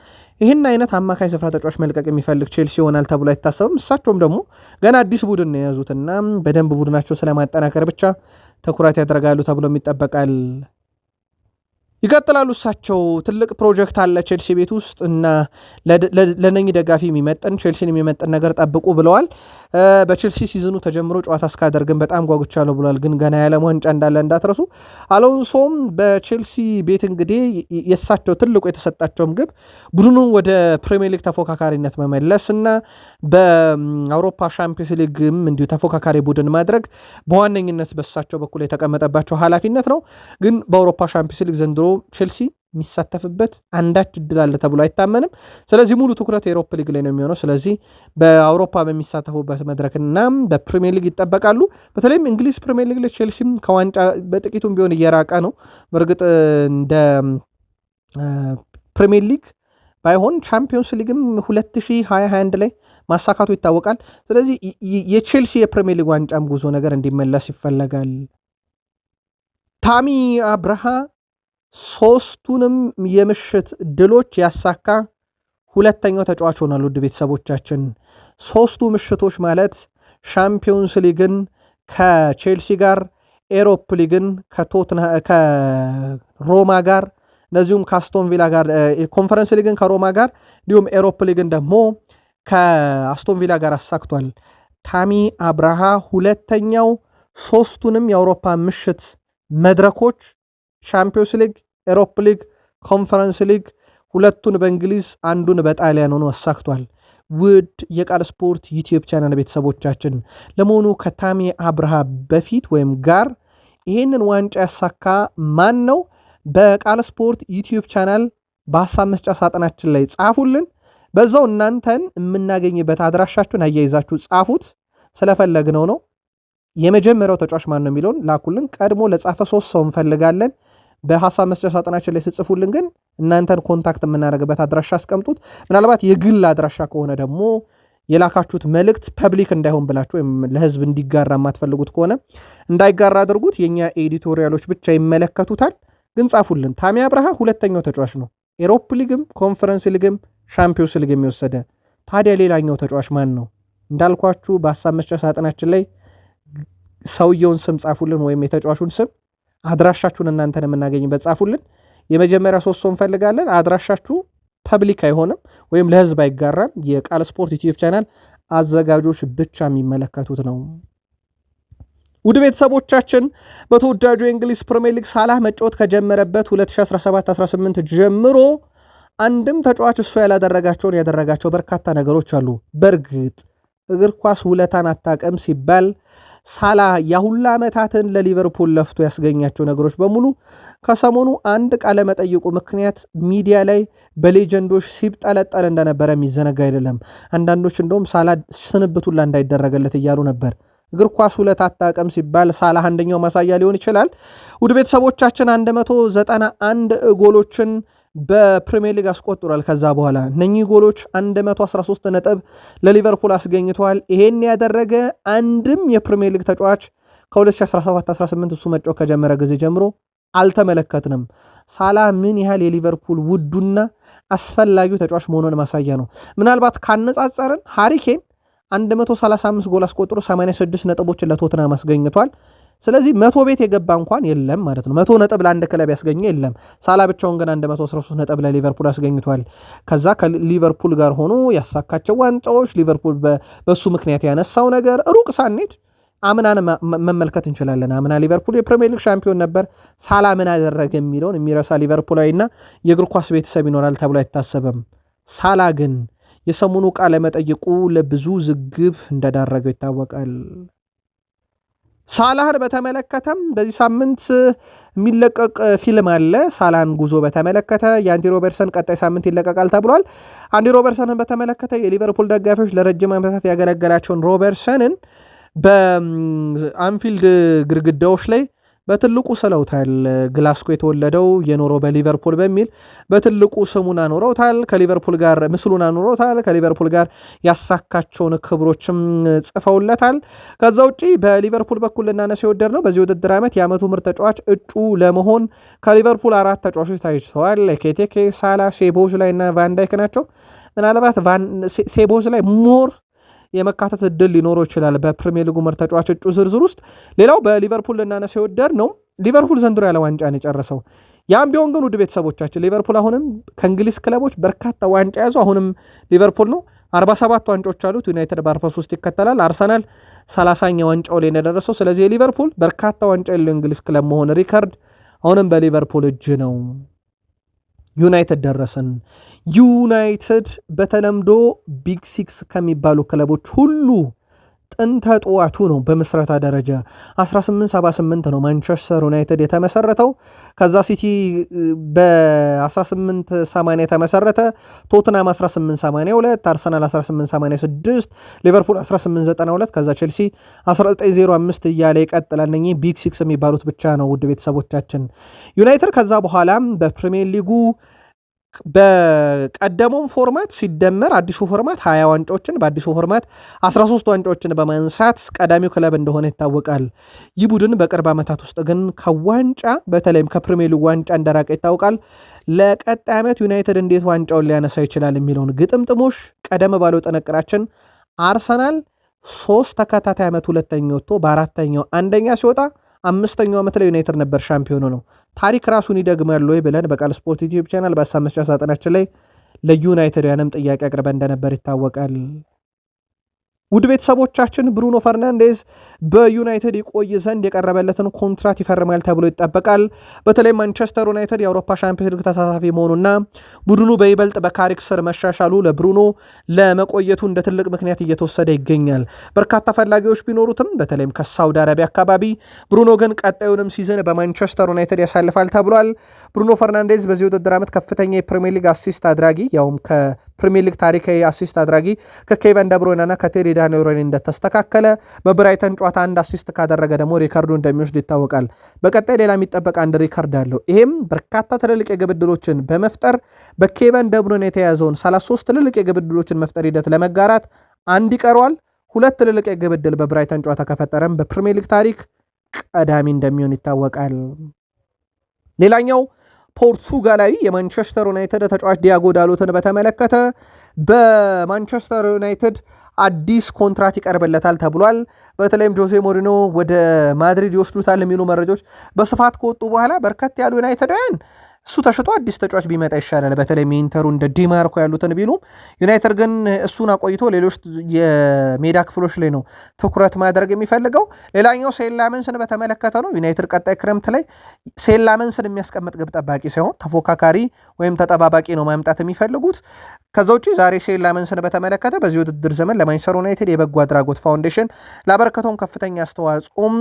ይህን አይነት አማካኝ ስፍራ ተጫዋች መልቀቅ የሚፈልግ ቼልሲ ይሆናል ተብሎ አይታሰብም። እሳቸውም ደግሞ ገና አዲስ ቡድን ነው የያዙትና በደንብ ቡድናቸው ስለማጠናከር ብቻ ትኩረት ያደርጋሉ ተብሎ ይጠበቃል። ይቀጥላሉ። እሳቸው ትልቅ ፕሮጀክት አለ ቼልሲ ቤት ውስጥ እና ለነኚህ ደጋፊ የሚመጥን ቼልሲን የሚመጥን ነገር ጠብቁ ብለዋል። በቼልሲ ሲዝኑ ተጀምሮ ጨዋታ እስካደርግን በጣም ጓጉቻለሁ ብለዋል። ግን ገና ያለ ዋንጫ እንዳለ እንዳትረሱ። አሎንሶም በቼልሲ ቤት እንግዲህ የእሳቸው ትልቁ የተሰጣቸውም ግብ ቡድኑን ወደ ፕሪሚየር ሊግ ተፎካካሪነት መመለስ እና በአውሮፓ ሻምፒዮንስ ሊግም እንዲሁ ተፎካካሪ ቡድን ማድረግ በዋነኝነት በእሳቸው በኩል የተቀመጠባቸው ኃላፊነት ነው። ግን በአውሮፓ ሻምፒዮንስ ሊግ ዘንድሮ ቼልሲ የሚሳተፍበት አንዳች እድል አለ ተብሎ አይታመንም። ስለዚህ ሙሉ ትኩረት የአውሮፓ ሊግ ላይ ነው የሚሆነው። ስለዚህ በአውሮፓ በሚሳተፉበት መድረክና በፕሪሚየር ሊግ ይጠበቃሉ። በተለይም እንግሊዝ ፕሪሚየር ሊግ ላይ ቼልሲም ከዋንጫ በጥቂቱም ቢሆን እየራቀ ነው። በእርግጥ እንደ ፕሪሚየር ሊግ ባይሆን ቻምፒዮንስ ሊግም 2021 ላይ ማሳካቱ ይታወቃል። ስለዚህ የቼልሲ የፕሪሚየር ሊግ ዋንጫም ጉዞ ነገር እንዲመለስ ይፈለጋል። ታሚ አብርሃ 3ቱንም የምሽት ድሎች ያሳካ 2ኛው ተጫዋች ሆኗል። ውድ ቤተሰቦቻችን 3ቱ ምሽቶች ማለት ሻምፒዮንስ ሊግን ከቼልሲ ጋር፣ ኤሮፕ ሊግን ከሮማ ጋር እንደዚሁም ከአስቶን ቪላ ጋር፣ ኮንፈረንስ ሊግን ከሮማ ጋር እንዲሁም ኤሮፕ ሊግን ደግሞ ከአስቶን ቪላ ጋር አሳክቷል። ታሚ አብርሃ 2ኛው 3ቱንም የአውሮፓ ምሽት መድረኮች ሻምፒዮንስ ሊግ፣ ኤሮፕ ሊግ፣ ኮንፈረንስ ሊግ 2ቱን በእንግሊዝ 1ዱን በጣሊያን ሆኖ አሳክቷል። ውድ የቃል ስፖርት ዩቲዩብ ቻናል ቤተሰቦቻችን ለመሆኑ ከታሚ አብርሃ በፊት ወይም ጋር ይህንን ዋንጫ ያሳካ ማን ነው? በቃል ስፖርት ዩቲዩብ ቻናል በሀሳብ መስጫ ሳጥናችን ላይ ጻፉልን። በዛው እናንተን የምናገኝበት አድራሻችሁን አያይዛችሁ ጻፉት። ስለፈለግነው ነው። የመጀመሪያው ተጫዋች ማን ነው የሚለውን ላኩልን። ቀድሞ ለጻፈ 3 ሰው እንፈልጋለን። በሀሳብ መስጫ ሳጥናችን ላይ ስጽፉልን ግን እናንተን ኮንታክት የምናደርግበት አድራሻ አስቀምጡት። ምናልባት የግል አድራሻ ከሆነ ደግሞ የላካችሁት መልእክት ፐብሊክ እንዳይሆን ብላችሁ ወይም ለህዝብ እንዲጋራ የማትፈልጉት ከሆነ እንዳይጋራ አድርጉት። የኛ ኤዲቶሪያሎች ብቻ ይመለከቱታል። ግን ጻፉልን። ታሚ አብርሃ 2ኛው ተጫዋች ነው። ኤሮፕ ሊግም ኮንፈረንስ ሊግም ሻምፒዮንስ ሊግም የወሰደ። ታዲያ ሌላኛው ተጫዋች ማን ነው? እንዳልኳችሁ በሀሳብ መስጫ ሳጥናችን ላይ ሰውየውን ስም ጻፉልን፣ ወይም የተጫዋቹን ስም፣ አድራሻችሁን እናንተን የምናገኝበት ጻፉልን። የመጀመሪያ 3 ሰው እንፈልጋለን። አድራሻችሁ ፐብሊክ አይሆንም ወይም ለህዝብ አይጋራም። የቃል ስፖርት ዩቲዩብ ቻናል አዘጋጆች ብቻ የሚመለከቱት ነው። ውድ ቤተሰቦቻችን በተወዳጁ የእንግሊዝ ፕሪሚየር ሊግ ሳላህ መጫወት ከጀመረበት 2017-18 ጀምሮ አንድም ተጫዋች እሱ ያደረጋቸው በርካታ ነገሮች አሉ። በእርግጥ እግር ኳስ ውለታን አታቀም ሲባል ሳላህ ያሁላ ዓመታትን ለሊቨርፑል ለፍቶ ያስገኛቸው ነገሮች በሙሉ ከሰሞኑ አንድ ቃለ መጠይቁ ምክንያት ሚዲያ ላይ በሌጀንዶች ሲብጠለጠል እንደነበረ የሚዘነጋ አይደለም። አንዳንዶች እንደውም ሳላህ ስንብቱላ እንዳይደረገለት እያሉ ነበር። እግር ኳስ ውለታ አታቀም ሲባል ሳላህ አንደኛው ማሳያ ሊሆን ይችላል። ውድ ቤተሰቦቻችን 191 ጎሎችን በፕሪሚየር ሊግ አስቆጥሯል። ከዛ በኋላ እነኚህ ጎሎች 113 ነጥብ ለሊቨርፑል አስገኝተዋል። ይሄን ያደረገ አንድም የፕሪሚየር ሊግ ተጫዋች ከ2017-18 እሱ መጫወት ከጀመረ ጊዜ ጀምሮ አልተመለከትንም። ሳላህ ምን ያህል የሊቨርፑል ውዱና አስፈላጊው ተጫዋች መሆኑን ማሳያ ነው። ምናልባት ካነጻጸርን ሃሪኬን 135 ጎል አስቆጥሮ 86 ነጥቦችን ለቶትናም አስገኝቷል። ስለዚህ 100 ቤት የገባ እንኳን የለም ማለት ነው። 100 ነጥብ ለአንድ ክለብ ያስገኘ የለም። ሳላህ ብቻውን ግን 113 ነጥብ ለሊቨርፑል አስገኝቷል። ከዛ ከሊቨርፑል ጋር ሆኖ ያሳካቸው ዋንጫዎች፣ ሊቨርፑል በሱ ምክንያት ያነሳው ነገር ሩቅ ሳንሄድ አምናን መመልከት እንችላለን። አምና ሊቨርፑል የፕሪሚየር ሊግ ሻምፒዮን ነበር። ሳላህ ምን አደረገ የሚለውን የሚረሳ ሊቨርፑላዊና የእግር ኳስ ቤተሰብ ይኖራል ተብሎ አይታሰብም። ሳላህ ግን የሰሞኑ ቃለ መጠይቁ ለብዙ ዝግብ እንደዳረገው ይታወቃል። ሳላህን በተመለከተም በዚህ ሳምንት የሚለቀቅ ፊልም አለ። ሳላህን ጉዞ በተመለከተ የአንዲ ሮበርትሰን ቀጣይ ሳምንት ይለቀቃል ተብሏል። አንዲ ሮበርትሰንን በተመለከተ የሊቨርፑል ደጋፊዎች ለረጅም ዓመታት ያገለገላቸውን ሮበርትሰንን በአንፊልድ ግድግዳዎች ላይ በትልቁ ስለውታል። ግላስኮ የተወለደው የኖረው በሊቨርፑል በሚል በትልቁ ስሙን አኖረውታል። ከሊቨርፑል ጋር ምስሉን አኖረውታል። ከሊቨርፑል ጋር ያሳካቸውን ክብሮችም ጽፈውለታል። ከዛ ውጪ በሊቨርፑል በኩል ልናነሳ የወደድ ነው በዚህ ውድድር ዓመት የዓመቱ ምርጥ ተጫዋች እጩ ለመሆን ከሊቨርፑል 4 ተጫዋቾች ታይተዋል። ኬቴኬ፣ ሳላህ፣ ሴቦዝ ላይ እና ቫንዳይክ ናቸው። ምናልባት ሴቦዝ ላይ ሞር የመካተት እድል ሊኖረው ይችላል በፕሪሚየር ሊጉ ምርጥ ተጫዋች እጩ ዝርዝር ውስጥ። ሌላው በሊቨርፑል ልናነሳ የወደድ ነው ሊቨርፑል ዘንድሮ ያለ ዋንጫ ነው የጨረሰው። ያም ቢሆን ግን ውድ ቤተሰቦቻችን ሊቨርፑል አሁንም ከእንግሊዝ ክለቦች በርካታ ዋንጫ ያዙ አሁንም ሊቨርፑል ነው። 47 ዋንጫዎች አሉት። ዩናይትድ በ43 ይከተላል። አርሰናል 30ኛ ዋንጫው ላይ እንደደረሰው። ስለዚህ የሊቨርፑል በርካታ ዋንጫ ያለው እንግሊዝ ክለብ መሆን ሪከርድ አሁንም በሊቨርፑል እጅ ነው። ዩናይትድ ደረሰን። ዩናይትድ በተለምዶ ቢግ ሲክስ ከሚባሉ ክለቦች ሁሉ ጥንተ ጠዋቱ ነው። በምስረታ ደረጃ 1878 ነው ማንቸስተር ዩናይትድ የተመሰረተው። ከዛ ሲቲ በ1880 የተመሰረተ፣ ቶትናም 1882፣ አርሰናል 1886፣ ሊቨርፑል 1892፣ ከዛ ቼልሲ 1905 እያለ ይቀጥላል። እነኚህ ቢግ ሲክስ የሚባሉት ብቻ ነው ውድ ቤተሰቦቻችን። ዩናይትድ ከዛ በኋላም በፕሪሚየር ሊጉ በቀደሙም ፎርማት ሲደመር አዲሱ ፎርማት 20 ዋንጫዎችን በአዲሱ ፎርማት 13 ዋንጫዎችን በማንሳት ቀዳሚው ክለብ እንደሆነ ይታወቃል። ይህ ቡድን በቅርብ ዓመታት ውስጥ ግን ከዋንጫ በተለይም ከፕሪሚየር ሊግ ዋንጫ እንደራቀ ይታወቃል። ለቀጣይ ዓመት ዩናይትድ እንዴት ዋንጫውን ሊያነሳ ይችላል የሚለውን ግጥምጥሞሽ ቀደም ባለው ጥንቅራችን አርሰናል 3 ተከታታይ ዓመት ሁለተኛ ወጥቶ በአራተኛው አንደኛ ሲወጣ 5ኛው ዓመት ላይ ዩናይትድ ነበር ሻምፒዮኑ ነው። ታሪክ ራሱን ይደግማል ወይ ብለን በቃል ስፖርት ዩቲዩብ ቻናል በሀሳብ መስጫ ሳጥናችን ላይ ለዩናይትድያንም ጥያቄ አቅርበን እንደነበር ይታወቃል። ውድ ቤተሰቦቻችን ብሩኖ ፈርናንዴዝ በዩናይትድ ይቆይ ዘንድ የቀረበለትን ኮንትራት ይፈርማል ተብሎ ይጠበቃል። በተለይ ማንቸስተር ዩናይትድ የአውሮፓ ሻምፒዮንስ ሊግ ተሳታፊ መሆኑና ቡድኑ በይበልጥ በካሪክ ስር መሻሻሉ ለብሩኖ ለመቆየቱ እንደ ትልቅ ምክንያት እየተወሰደ ይገኛል። በርካታ ፈላጊዎች ቢኖሩትም በተለይም ከሳውዲ አረቢያ አካባቢ፣ ብሩኖ ግን ቀጣዩንም ሲዝን በማንቸስተር ዩናይትድ ያሳልፋል ተብሏል። ብሩኖ ፈርናንዴዝ በዚህ ውድድር ዓመት ከፍተኛ የፕሪሚየር ሊግ አሲስት አድራጊ ያውም ከፕሪሚየር ሊግ ታሪካዊ አሲስት አድራጊ ከኬቨን ደብሮይናና ከቴሪ ዳንኤል እንደተስተካከለ፣ በብራይተን ጨዋታ አንድ አሲስት ካደረገ ደግሞ ሪካርዱ እንደሚወስድ ይታወቃል። በቀጣይ ሌላ የሚጠበቅ አንድ ሪካርድ አለው። ይሄም በርካታ ትልልቅ የግብ ዕድሎችን በመፍጠር በኬቨን ደብሮይና የተያዘውን 33 ትልልቅ የግብ ዕድሎችን መፍጠር ሂደት ለመጋራት አንድ ይቀረዋል። 2 ትልልቅ የግብ ዕድል በብራይተን ጨዋታ ከፈጠረም በፕሪሚየር ሊግ ታሪክ ቀዳሚ እንደሚሆን ይታወቃል። ሌላኛው ፖርቱጋላዊ የማንቸስተር ዩናይትድ ተጫዋች ዲያጎ ዳሎትን በተመለከተ በማንቸስተር ዩናይትድ አዲስ ኮንትራት ይቀርብለታል ተብሏል። በተለይም ጆዜ ሞሪኖ ወደ ማድሪድ ይወስዱታል የሚሉ መረጃዎች በስፋት ከወጡ በኋላ በርከት ያሉ ዩናይትዳውያን እሱ ተሽጦ አዲስ ተጫዋች ቢመጣ ይሻላል። በተለይ ኢንተሩ እንደ ዲማርኮ ያሉትን ቢሉ ዩናይትድ ግን እሱን አቆይቶ ሌሎች የሜዳ ክፍሎች ላይ ነው ትኩረት ማድረግ የሚፈልገው። ሌላኛው ሴላመንስን በተመለከተ ነው። ዩናይትድ ቀጣይ ክረምት ላይ ሴላመንስን የሚያስቀምጥ ግብ ጠባቂ ሳይሆን ተፎካካሪ ወይም ተጠባባቂ ነው ማምጣት የሚፈልጉት። ከዛ ውጭ ዛሬ ሴላመንስን በተመለከተ በዚህ ውድድር ዘመን ለማንቸስተር ዩናይትድ የበጎ አድራጎት ፋውንዴሽን ላበረከተውን ከፍተኛ አስተዋጽኦም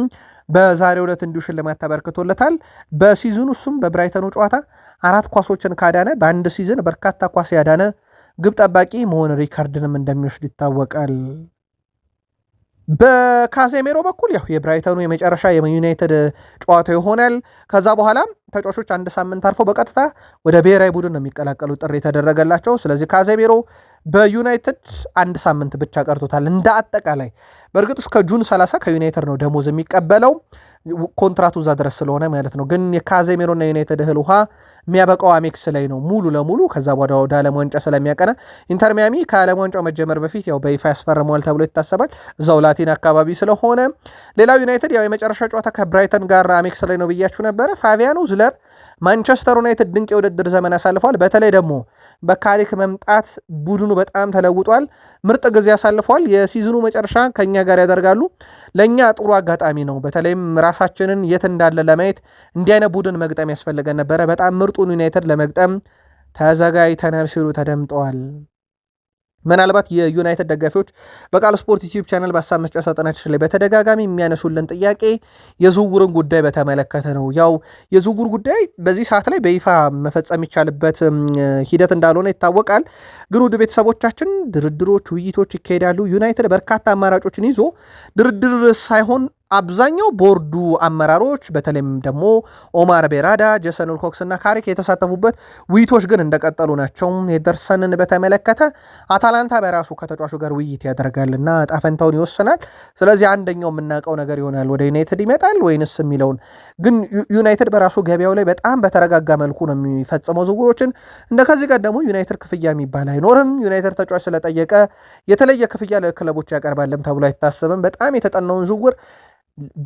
በዛሬው ዕለት እንዲሁ ሽልማት ተበርክቶለታል። በሲዝኑ እሱም በብራይተኑ ጨዋታ 4 ኳሶችን ካዳነ በአንድ ሲዝን በርካታ ኳስ ያዳነ ግብ ጠባቂ መሆን ሪካርድንም እንደሚወስድ ይታወቃል። በካዜሜሮ በኩል ያው የብራይተኑ የመጨረሻ የዩናይትድ ጨዋታ ይሆናል። ከዛ በኋላ ተጫዋቾች አንድ ሳምንት አልፈው በቀጥታ ወደ ብሔራዊ ቡድን ነው የሚቀላቀሉ ጥሪ የተደረገላቸው። ስለዚህ ካዜሜሮ በዩናይትድ አንድ ሳምንት ብቻ ቀርቶታል እንደ አጠቃላይ። በእርግጥ እስከ ጁን 30 ከዩናይትድ ነው ደሞዝ የሚቀበለው ኮንትራቱ እዛ ድረስ ስለሆነ ማለት ነው። ግን የካዜሜሮና ዩናይትድ እህል ውሃ የሚያበቃው አሜክስ ላይ ነው ሙሉ ለሙሉ። ከዛ ወደ ዓለም ዋንጫ ስለሚያቀና ኢንተር ሚያሚ ከዓለም ዋንጫው መጀመር በፊት ያው በይፋ ያስፈርመዋል ተብሎ ይታሰባል እዛው ላቲን አካባቢ ስለሆነ። ሌላው ዩናይትድ ያው የመጨረሻ ጨዋታ ከብራይተን ጋር አሜክስ ላይ ነው ብያችሁ ነበረ። ፋቢያኖ ዝለር ማንቸስተር ዩናይትድ ድንቅ የውድድር ዘመን አሳልፈዋል። በተለይ ደግሞ በካሪክ መምጣት ቡድኑ በጣም ተለውጧል። ምርጥ ጊዜ አሳልፈዋል። የሲዝኑ መጨረሻ ከኛ ጋር ያደርጋሉ። ለእኛ ጥሩ አጋጣሚ ነው። በተለይም ራሳችንን የት እንዳለ ለማየት እንዲህ አይነት ቡድን መግጠም ያስፈልገን ነበረ። በጣም ምርጡን ዩናይትድ ለመግጠም ተዘጋጅተናል ሲሉ ተደምጠዋል። ምናልባት የዩናይትድ ደጋፊዎች በቃል ስፖርት ዩቲዩብ ቻናል በሀሳብ መስጫ ሳጥናችን ላይ በተደጋጋሚ የሚያነሱልን ጥያቄ የዝውውርን ጉዳይ በተመለከተ ነው። ያው የዝውውር ጉዳይ በዚህ ሰዓት ላይ በይፋ መፈጸም የሚቻልበት ሂደት እንዳልሆነ ይታወቃል። ግን ውድ ቤተሰቦቻችን ድርድሮች፣ ውይይቶች ይካሄዳሉ። ዩናይትድ በርካታ አማራጮችን ይዞ ድርድር ሳይሆን አብዛኛው ቦርዱ አመራሮች በተለይም ደግሞ ኦማር ቤራዳ፣ ጄሰን ዊልኮክስ እና ካሪክ የተሳተፉበት ውይይቶች ግን እንደቀጠሉ ናቸው። ኤደርሰንን በተመለከተ አታላንታ በራሱ ከተጫዋቹ ጋር ውይይት ያደርጋልና ጣፈንታውን ይወስናል። ስለዚህ አንደኛው የምናውቀው ነገር ይሆናል ወደ ዩናይትድ ይመጣል ወይንስ የሚለውን። ግን ዩናይትድ በራሱ ገበያው ላይ በጣም በተረጋጋ መልኩ ነው የሚፈጽመው ዝውውሮችን። እንደ ከዚህ ቀደሙ ዩናይትድ ክፍያ የሚባል አይኖርም። ዩናይትድ ተጫዋች ስለጠየቀ የተለየ ክፍያ ለክለቦች ያቀርባለም ተብሎ አይታሰብም። በጣም የተጠናውን ዝውውር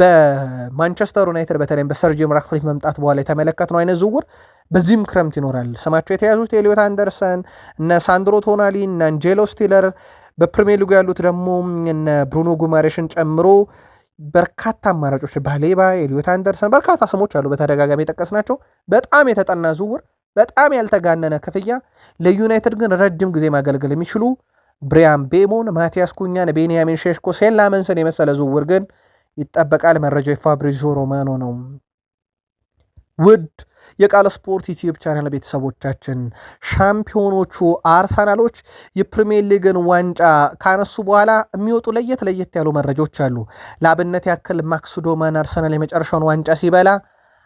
በማንቸስተር ዩናይትድ በተለይም በሰር ጂም ራትክሊፍ መምጣት በኋላ የተመለከትነው አይነት ዝውውር በዚህም ክረምት ይኖራል። ስማቸው የተያዙት ኤሊዮት አንደርሰን፣ እነ ሳንድሮ ቶናሊ፣ እነ አንጄሎ ስቲለር፣ በፕሪሚየር ሊጉ ያሉት ደግሞ እነ ብሩኖ ጉማሬሽን ጨምሮ በርካታ አማራጮች፣ ባሌባ፣ ኤሊዮት አንደርሰን፣ በርካታ ስሞች አሉ በተደጋጋሚ የጠቀስናቸው። በጣም የተጠና ዝውውር፣ በጣም ያልተጋነነ ክፍያ፣ ለዩናይትድ ግን ረጅም ጊዜ ማገልገል የሚችሉ ብሪያን ቤሞን፣ ማቲያስ ኩኛን፣ ቤንያሚን ሼሽኮ፣ ሴላመንስን የመሰለ ዝውውር ግን ይጠበቃል። መረጃው የፋብሪዚዮ ሮማኖ ነው። ውድ የቃል ስፖርት ዩቲዩብ ቻናል ቤተሰቦቻችን ሻምፒዮኖቹ አርሰናሎች የፕሪሚየር ሊግን ዋንጫ ካነሱ በኋላ የሚወጡ ለየት ያሉ መረጃዎች አሉ። ለአብነት ያክል ማክስ ዶማን አርሰናል የመጨረሻውን ዋንጫ ሲበላ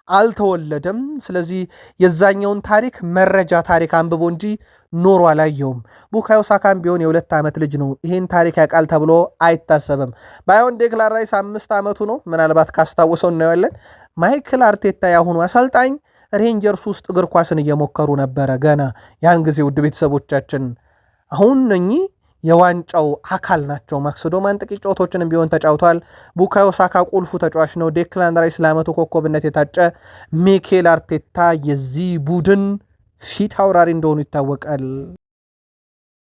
አልተወለደም። ስለዚህ የዛኛውን ታሪክ አንብቦ እንጂ ኖሮ አላየውም። ቡካዮ ሳካም ቢሆን የ2 ዓመት ልጅ ነው። ይህን ታሪክ ያውቃል ተብሎ አይታሰብም። ባይሆን ዴክላን ራይስ 5 ዓመቱ ነው። ምናልባት ካስታውሰው እናየዋለን። ማይክል አርቴታ ያሁኑ አሰልጣኝ ሬንጀርስ ውስጥ እግር ኳስን እየሞከሩ ነበረ ገና ያን ጊዜ። ውድ ቤተሰቦቻችን አሁን እኚህ የዋንጫው አካል ናቸው። ማክስ ዶማን ጥቂት ጨዋታዎችንም ቢሆን ተጫውቷል። ቡካዮ ሳካ ቁልፉ ተጫዋች ነው። ዴክላን ራይስ ለዓመቱ ኮከብነት የታጨ፣ ሚኬል አርቴታ የዚህ ቡድን ፊት አውራሪ እንደሆኑ ይታወቃል።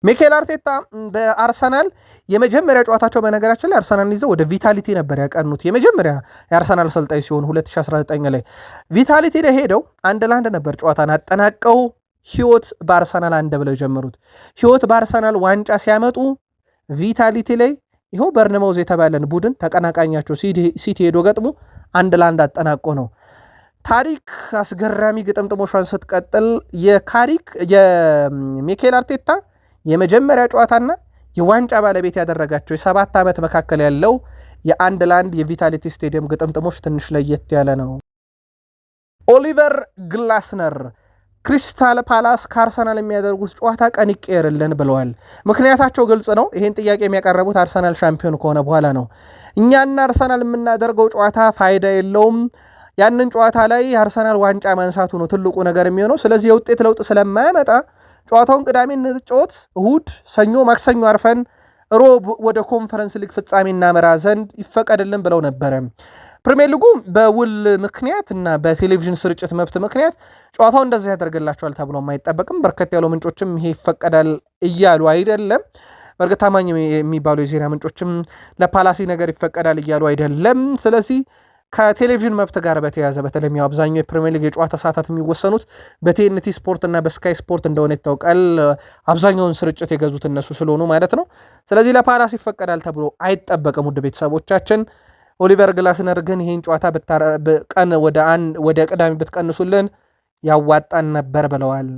ሚኬል አርቴታ በአርሰናል የመጀመሪያ ጨዋታቸው በነገራችን ላይ አርሰናል ይዘው ወደ ቪታሊቲ ነበር ያቀኑት። የመጀመሪያ የአርሰናል አሰልጣኝ ሲሆን 2019 ላይ ቪታሊቲ ላይ ሄደው 1-1 ነበር ጨዋታን አጠናቀው ህይወት በአርሰናል አንድ ብለው ጀመሩት። ህይወት በአርሰናል ዋንጫ ሲያመጡ ቪታሊቲ ላይ ይኸው በርንማውዝ የተባለን ቡድን ተቀናቃኛቸው ሲቲ ሄዶ ገጥሞ 1-1 አጠናቆ ነው። ታሪክ አስገራሚ ግጥምጥሞሿን ስትቀጥል የሚኬል አርቴታ የመጀመሪያ ጨዋታና የዋንጫ ባለቤት ያደረጋቸው የ7 ዓመት መካከል ያለው የ1-1 የቪታሊቲ ስቴዲየም ግጥምጥሞች ትንሽ ለየት ያለ ነው። ኦሊቨር ግላስነር ክሪስታል ፓላስ ከአርሰናል የሚያደርጉት ጨዋታ ቀን ይቀየርልን ብለዋል። ምክንያታቸው ግልጽ ነው። ይህን ጥያቄ የሚያቀረቡት አርሰናል ሻምፒዮን ከሆነ በኋላ ነው። እኛና አርሰናል የምናደርገው ጨዋታ ፋይዳ የለውም። ያንን ጨዋታ ላይ አርሰናል ዋንጫ ማንሳቱ ነው ትልቁ ነገር የሚሆነው። ስለዚህ የውጤት ለውጥ ስለማያመጣ ጨዋታውን ቅዳሜ እንጫወት፣ እሁድ፣ ሰኞ፣ ማክሰኞ አርፈን ሮብ ወደ ኮንፈረንስ ሊግ ፍጻሜ እናመራ ዘንድ ይፈቀድልን ብለው ነበረ። ፕሪሚየር ሊጉ በውል ምክንያት እና በቴሌቪዥን ስርጭት መብት ምክንያት ጨዋታው እንደዚህ ያደርግላቸዋል ተብሎ አይጠበቅም። በርከት ያሉ ምንጮችም ይሄ ይፈቀዳል እያሉ አይደለም። በእርግጥ ታማኝ የሚባሉ የዜና ምንጮችም ለፓላሲ ነገር ይፈቀዳል እያሉ አይደለም። ስለዚህ ከቴሌቪዥን መብት ጋር በተያያዘ በተለይም አብዛኛው የፕሪሚየር ሊግ የጨዋታ ሰዓታት የሚወሰኑት በቲኤንቲ ስፖርት እና በስካይ ስፖርት እንደሆነ ይታወቃል። አብዛኛውን ስርጭት የገዙት እነሱ ስለሆኑ ማለት ነው። ስለዚህ ለፓላስ ይፈቀዳል ተብሎ አይጠበቅም። ውድ ቤተሰቦቻችን ኦሊቨር ግላስነር ግን ይህን ጨዋታ ቀን ወደ ቅዳሜ ብትቀንሱልን ያዋጣን ነበር ብለዋል።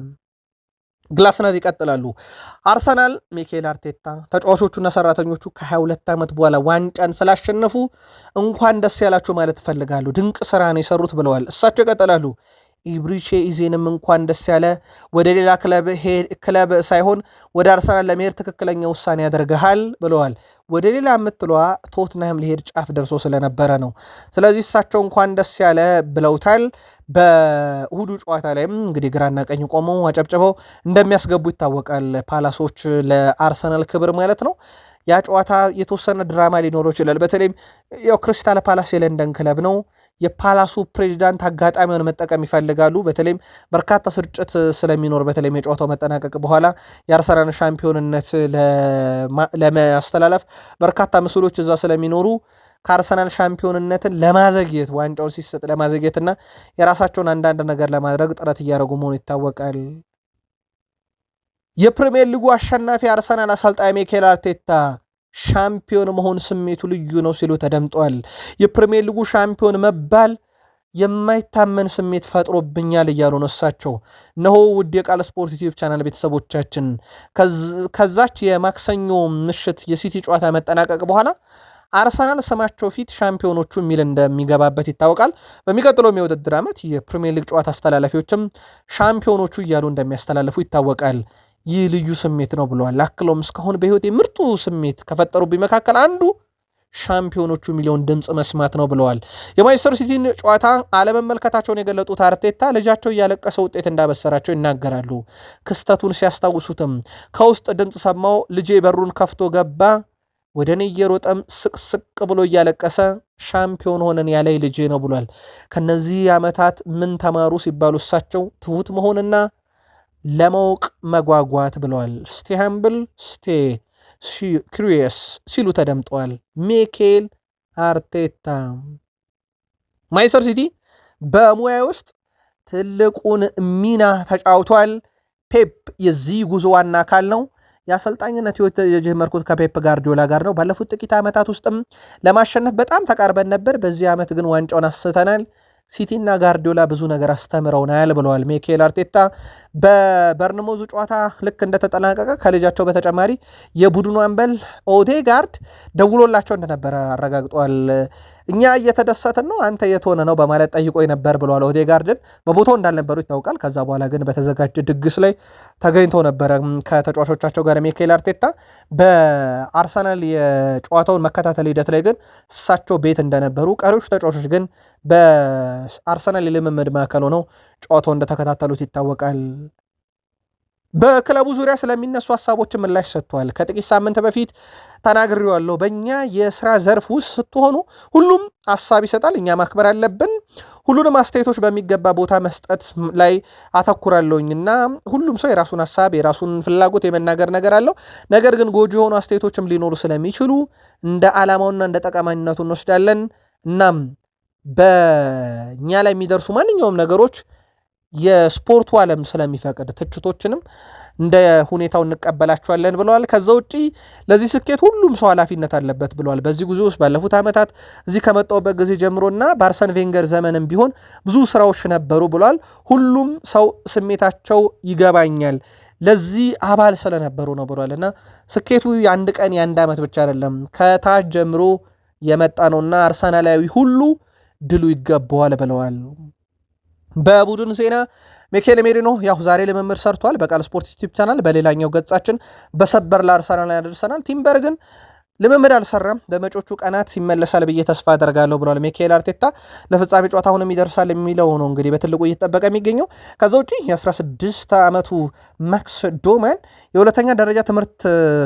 ግላስነር ይቀጥላሉ። አርሰናል ሚኬል አርቴታ ተጫዋቾቹና ሰራተኞቹ ከ22 ዓመት በኋላ ዋንጫን ስላሸነፉ እንኳን ደስ ያላችሁ ማለት እፈልጋለሁ። ድንቅ ስራ ነው የሰሩት ብለዋል። እሳቸው ይቀጥላሉ። ኢብሪቼ ኢዜንም እንኳን ደስ ያለ፣ ወደ ሌላ ክለብ ሳይሆን ወደ አርሰናል ለመሄድ ትክክለኛ ውሳኔ ያደርግሃል ብለዋል። ወደ ሌላ የምትለዋ ቶትናም ሊሄድ ጫፍ ደርሶ ስለነበረ ነው። ስለዚህ እሳቸው እንኳን ደስ ያለ ብለውታል። በእሁዱ ጨዋታ ላይም እንግዲህ ግራና ቀኝ ቆመው አጨብጭበው እንደሚያስገቡ ይታወቃል። ፓላሶች ለአርሰናል ክብር ማለት ነው። ያ ጨዋታ የተወሰነ ድራማ ሊኖረው ይችላል። በተለይም ክሪስታል ፓላስ የለንደን ክለብ ነው። የፓላሱ ፕሬዚዳንት አጋጣሚውን መጠቀም ይፈልጋሉ። በተለይም በርካታ ስርጭት ስለሚኖር በተለይም የጨዋታው መጠናቀቅ በኋላ የአርሰናል ሻምፒዮንነት ለማስተላለፍ በርካታ ምስሎች እዛ ስለሚኖሩ ከአርሰናል ሻምፒዮንነትን ለማዘግየት ዋንጫውን ሲሰጥ ለማዘግየትና የራሳቸውን አንዳንድ ነገር ለማድረግ ጥረት እያደረጉ መሆኑ ይታወቃል። የፕሪሚየር ሊጉ አሸናፊ አርሰናል አሰልጣኝ ሚኬል አርቴታ ሻምፒዮን መሆን ስሜቱ ልዩ ነው ሲሉ ተደምጧል። የፕሪሚየር ሊጉ ሻምፒዮን መባል የማይታመን ስሜት ፈጥሮብኛል እያሉ ነው እሳቸው። እነሆ ውድ የቃል ስፖርት ዩቲዩብ ቻናል ቤተሰቦቻችን ከዛች የማክሰኞ ምሽት የሲቲ ጨዋታ መጠናቀቅ በኋላ አርሰናል ስማቸው ፊት ሻምፒዮኖቹ የሚል እንደሚገባበት ይታወቃል። በሚቀጥለው የውድድር ዓመት የፕሪሚየር ሊግ ጨዋታ አስተላላፊዎችም ሻምፒዮኖቹ እያሉ እንደሚያስተላልፉ ይታወቃል። ይህ ልዩ ስሜት ነው ብለዋል። አክሎም እስካሁን በህይወት ምርጡ ስሜት ከፈጠሩብኝ መካከል አንዱ ሻምፒዮኖቹ የሚለውን ድምፅ መስማት ነው ብለዋል። የማንቸስተር ሲቲን ጨዋታ አለመመልከታቸውን የገለጡት አርቴታ ልጃቸው እያለቀሰ ውጤት እንዳበሰራቸው ይናገራሉ። ክስተቱን ሲያስታውሱትም ከውስጥ ድምፅ ሰማው፣ ልጄ በሩን ከፍቶ ገባ፣ ወደ እኔ እየሮጠም ስቅስቅ ብሎ እያለቀሰ ሻምፒዮን ሆነን ያለይ ልጄ ነው ብሏል። ከነዚህ ዓመታት ምን ተማሩ ሲባሉ እሳቸው ትሁት መሆንና ለማወቅ መጓጓት ብለዋል። ስቴ ሃምብል ስቴ ክሪየስ ሲሉ ተደምጠዋል። ሚኬል አርቴታ ማንቸስተር ሲቲ በሙያ ውስጥ ትልቁን ሚና ተጫውቷል። ፔፕ የዚህ ጉዞ ዋና አካል ነው። የአሰልጣኝነት ህይወት የጀመርኩት ከፔፕ ጋርዲዮላ ጋር ነው። ባለፉት ጥቂት ዓመታት ውስጥም ለማሸነፍ በጣም ተቃርበን ነበር። በዚህ ዓመት ግን ዋንጫውን አስተናል። ሲቲና ጋርዲዮላ ብዙ ነገር አስተምረውናል ብለዋል ሚኬል አርቴታ። በበርንሞዙ ጨዋታ ልክ እንደተጠናቀቀ ከልጃቸው በተጨማሪ የቡድኑ አምበል ኦዴጋርድ ደውሎላቸው እንደነበረ አረጋግጧል። እኛ እየተደሰትን ነው፣ አንተ የት ሆነ ነው በማለት ጠይቆ ነበር ብለዋል። ኦዴጋርድን በቦታው እንዳልነበሩ ይታወቃል። ከዛ በኋላ ግን በተዘጋጀ ድግስ ላይ ተገኝቶ ነበረ ከተጫዋቾቻቸው ጋር ሚኬል አርቴታ። በአርሰናል የጨዋታውን መከታተል ሂደት ላይ ግን እሳቸው ቤት እንደነበሩ፣ ቀሪዎቹ ተጫዋቾች ግን በአርሰናል የልምምድ ማዕከል ሆነው ጨዋታው እንደተከታተሉት ይታወቃል። በክለቡ ዙሪያ ስለሚነሱ ሀሳቦች ምላሽ ሰጥቷል። ከጥቂት ሳምንት በፊት ተናግሬዋለሁ። በእኛ የስራ ዘርፍ ውስጥ ስትሆኑ ሁሉም ሀሳብ ይሰጣል፣ እኛ ማክበር አለብን። ሁሉንም አስተያየቶች በሚገባ ቦታ መስጠት ላይ አተኩራለሁኝና ሁሉም ሰው የራሱን ሀሳብ የራሱን ፍላጎት የመናገር ነገር አለው። ነገር ግን ጎጂ የሆኑ አስተያየቶችም ሊኖሩ ስለሚችሉ እንደ ዓላማውና እንደ ጠቃሚነቱ እንወስዳለን። እናም በእኛ ላይ የሚደርሱ ማንኛውም ነገሮች የስፖርቱ ዓለም ስለሚፈቅድ ትችቶችንም እንደ ሁኔታው እንቀበላቸዋለን ብለዋል። ከዛ ውጪ ለዚህ ስኬት ሁሉም ሰው ኃላፊነት አለበት ብለዋል። በዚህ ጉዞ ውስጥ ባለፉት ዓመታት እዚህ ከመጣሁበት ጊዜ ጀምሮና በአርሰን ቬንገር ዘመንም ቢሆን ብዙ ስራዎች ነበሩ ብለዋል። ሁሉም ሰው ስሜታቸው ይገባኛል፣ ለዚህ አባል ስለነበሩ ነው ብለዋል። እና ስኬቱ የአንድ ቀን የአንድ ዓመት ብቻ አይደለም፣ ከታች ጀምሮ የመጣ ነውና አርሰናላዊ ሁሉ ድሉ ይገባዋል ብለዋል። በቡድን ዜና ሚኬል ሜሪኖ ያው ዛሬ ልምምድ ሰርቷል። በቃል ስፖርት ዩቲዩብ ቻናል በሌላኛው ገጻችን በሰበር ለአርሰናል ያደርሰናል። ቲምበር ግን ልምምድ አልሰራም፣ በመጪዎቹ ቀናት ይመለሳል ብዬ ተስፋ አደርጋለሁ ብሏል ሚካኤል አርቴታ። ለፍጻሜ ጨዋታ አሁንም ይደርሳል የሚለው ነው እንግዲህ በትልቁ እየተጠበቀ የሚገኘው። ከዛ ውጪ የ16 ዓመቱ ማክስ ዶማን የሁለተኛ ደረጃ ትምህርት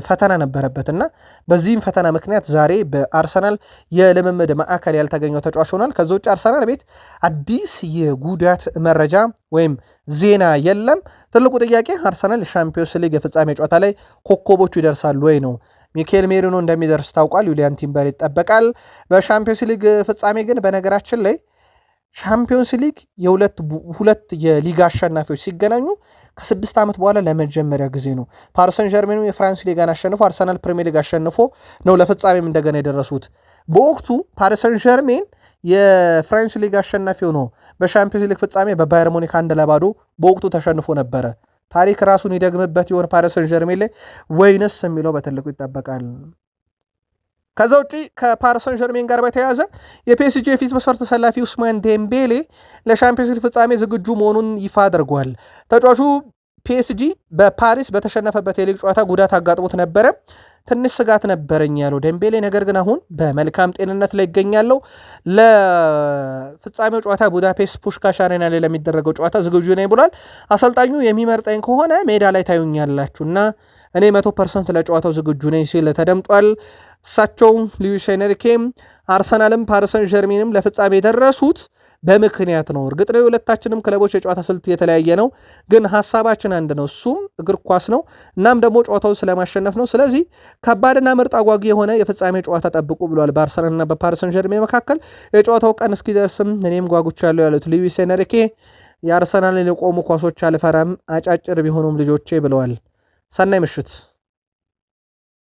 ፈተና ነበረበት እና በዚህም ፈተና ምክንያት ዛሬ በአርሰናል የልምምድ ማዕከል ያልተገኘው ተጫዋች ሆኗል። ከዛ ውጭ አርሰናል ቤት አዲስ የጉዳት መረጃ ወይም ዜና የለም። ትልቁ ጥያቄ አርሰናል ሻምፒዮንስ ሊግ የፍጻሜ ጨዋታ ላይ ኮከቦቹ ይደርሳሉ ወይ ነው። ሚካኤል ሜሪኖ እንደሚደርስ ታውቋል። ዩሊያን ቲምበር ይጠበቃል። በሻምፒዮንስ ሊግ ፍጻሜ ግን በነገራችን ላይ ሻምፒዮንስ ሊግ ሁለት የሊግ አሸናፊዎች ሲገናኙ ከ6 ዓመት በኋላ ለመጀመሪያ ጊዜ ነው። ፓሪሰን ጀርሜኑ የፍራንስ ሊጋን አሸንፎ አርሰናል ፕሪሚየር ሊግ አሸንፎ ነው ለፍጻሜም እንደገና የደረሱት። በወቅቱ ፓሪሰን ጀርሜን የፍራንስ ሊግ አሸናፊ ሆኖ በሻምፒዮንስ ሊግ ፍጻሜ በባየር ሙኒክ 1-0 በወቅቱ ተሸንፎ ነበረ። ታሪክ ራሱን ይደግምበት የሆነ ፓሪሰን ጀርሜን ላይ ወይንስ የሚለው በትልቁ ይጠበቃል። ከዛ ውጪ ከፓሪሰን ጀርሜን ጋር በተያያዘ የፒኤስጂ የፊት መስመር ተሰላፊ ኡስማን ዴምቤሌ ለሻምፒዮንስ ሊግ ፍጻሜ ዝግጁ መሆኑን ይፋ አድርጓል። ተጫዋቹ ፒኤስጂ በፓሪስ በተሸነፈበት የሊግ ጨዋታ ጉዳት አጋጥሞት ነበረ። ትንሽ ስጋት ነበረኝ ያለው ዴምቤሌ፣ ነገር ግን አሁን በመልካም ጤንነት ላይ ይገኛለሁ። ለፍጻሜው ጨዋታ ቡዳፔስት ፑሽካሽ አሬና ላይ ለሚደረገው ጨዋታ ዝግጁ ነኝ ብሏል። አሰልጣኙ የሚመርጠኝ ከሆነ ሜዳ ላይ ታዩኛላችሁና እኔ 100% ለጨዋታው ዝግጁ ነኝ ሲል ተደምጧል። እሳቸው ሉዊስ ኤንሪኬም አርሰናልም ፓሪሰን ጀርሜንም ለፍጻሜ የደረሱት በምክንያት ነው። እርግጥ ነው የሁለታችንም ክለቦች የጨዋታ ስልት የተለያየ ነው፣ ግን ሀሳባችን አንድ ነው። እሱም እግር ኳስ ነው። እናም ደግሞ ጨዋታውን ስለማሸነፍ ነው። ስለዚህ ከባድና ምርጥ አጓጊ የሆነ የፍጻሜ ጨዋታ ጠብቁ ብሏል። በአርሰናልና በፓሪሰን ጀርሜን መካከል የጨዋታው ቀን እስኪደርስም እኔም ጓጉቻለሁ ያሉት ሉዊስ ኤንሪኬ የአርሰናልን የቆሙ ኳሶች አልፈራም፣ አጫጭር ቢሆኑም ልጆቼ ብለዋል። ሰናይ ምሽት።